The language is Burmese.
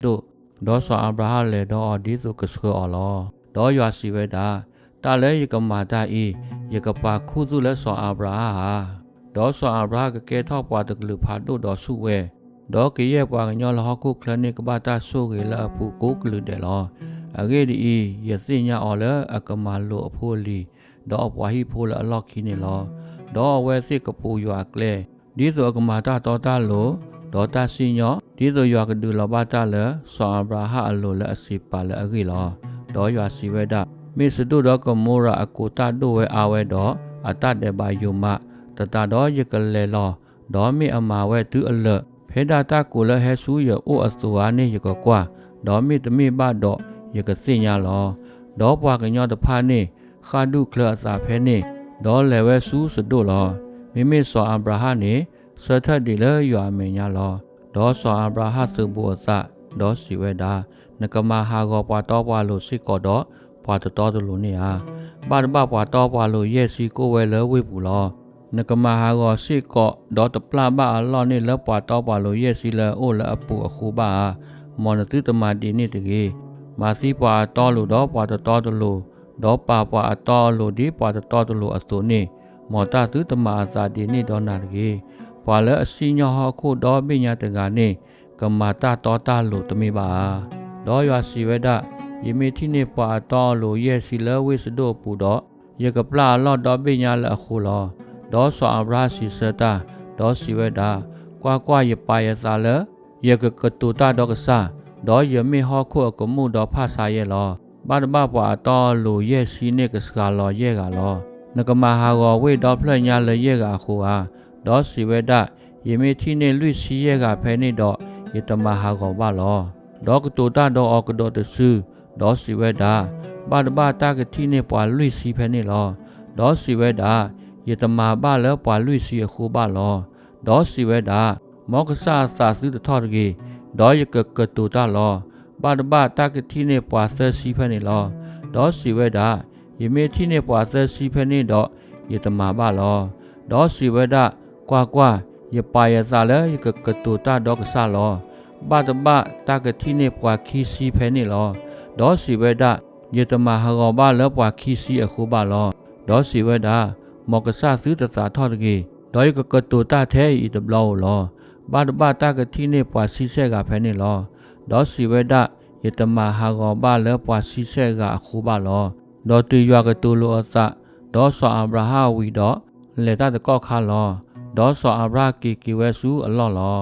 တို့ဒေါ်ဆွာအဗရာဟလေဒေါ်ဒီစုကစကောလောဒေါ်ရွာစီဝဲတာတာလဲယကမာတာဤယကပါခုစုလဲဆွာအဗရာဟာဒေါ်ဆွာအဗရာကကဲထောက်ပွားတကလူဖာတို့ဒေါ်စုဝဲဒေါ်ကရဲ့ပွားကညောလဟခုခလနိကဘာတာဆုကေလာပူကိုကလူတယ်လောအဂေဒီယသိညာအော်လဲအကမာလိုအဖိုးလီဒေါ်ပွားဟိဖိုးလအလော့ခီနေလောဒေါ်ဝဲစစ်ကပူရွာကလဲဒီဆိုအကမာတာတော်တာလိုဒေါ်တာစညောဒီဆိုရွာကဒူလဘာတာလဲဆွာအဗရာဟအလိုလဲအစီပါလဲအဂေလောဒေါ်ရွာစီဝဲတာမိစတုဒေါ်ကမိုရာအကိုတာတို့ဝဲအာဝဲဒေါ်အတတဲ့ပါယုမတတတော်ယကလေလောဒေါ်မိအမာဝဲတူအလဖေဒတာကိုလဟဲဆူရအိုအစူအားနေယကကွာဒေါ်မိတမိဘတော့ယကစညာလောဒေါ်ပွားကညောတဖာနေခါဒုကလအစာဖဲနေဒေါ်လေဝဲဆူစဒိုလောမိမိဆွာအဗရာဟနေစထတ်ဒီလေရွာမညာလောဒေါ်ဆွာအဗရာဟစုဘူအစဒေါ်စီဝဲတာနကမဟာကောပွားတော့ပွားလို့စိကောတော့ပွားတော်တော်လို့နေဟာပါတပပွားတော့ပွားလို့ရဲ့စီကိုဝဲလဲဝိပူလောနကမဟာကောစိကောဒေါ်တပလာဘအလောနေလဲပွားတော့ပွားလို့ရဲ့စီလဲအိုလဲအပူအခုပါမော်နတိတမတီနေတကြီးမာစီပွားတော်လို့တော့ပွားတော်လို့ဒေါ်ပါပွားတော်လို့ဒီပွားတော်လို့အစိုးနေမော်တာသူတမအစာတီနေတော့နာတကြီးပွာလဲအစီညောဟခုတော့ပညာတကနေကမာတာတော်တာလို့တမိပါဒေါ်ရွာစီဝဲတာယမေတိနေပွာတော်လို့ရဲ့စီလဲဝိစဒိုပူတော့ယကပလာလော့တော့ပညာလဲအခုလောဒေါ်ဆွာအဗရာစီစတာဒေါ်စီဝဲတာကွာယပါယသာလဲယကကတူတာဒေါကစားဒေါ်ယမေဟခုအကမှုဒေါ်ဖာစာရဲ့လောဘာတဘပွာတော်လို့ရဲ့စီနေကစကလောရဲ့ကလောနကမဟာကောဝိဒေါ်ဖလညာလဲရဲ့ကအခုဟာဒေါ်စီဝဲတာယမေတိနေလွိစီရဲ့ကဖဲနေတော့ယတမဟာကောပါလောဒေါကတူတာဒေါ်အကဒေါ်တဆူဒေါ်စီဝဲတာဘာတဘတာကတိနေပွာလွိစီဖဲနေလောဒေါ်စီဝဲတာယတမဘာလဲပွာလွိစီအခုပါလောဒေါ်စီဝဲတာမောကဆာစာစုတထော်ကြီးဒေါ်ယကကတူတာလောဘာတဘတာကတိနေပွာသစီဖဲနေလောဒေါ်စီဝဲတာယမေတိနေပွာသစီဖဲနေတော့ယတမဘာလောဒေါ်စီဝဲတာကွာယပါယစာလဲယကကတူတာဒေါကဆာလောဘာတဘတာကတိနေပွာခီစီဖဲနေလောဒေါ်စီဝဲတာယတမဟာကောဘာလဲပွာခီစီအခုပါလောဒေါ်စီဝဲတာမောကဆာစုတစာထော်ကြီးဒေါ်ယကကတူတာထဲဤတဘလောလောဘာတဘတာကတိနေပွာစီဆက်ကဖဲနေလောဒေါ်စီဝဲတာယတမဟာကောဘာလဲပွာစီဆက်ကအခုပါလောဒေါ်တူရွာကတူလိုအစဒေါ်ဆွာအဗရာဟဝီတော့လေတာတကောက်ခါလောဒေါ်ဆွာအဗရာကီဝဲစုအလောလော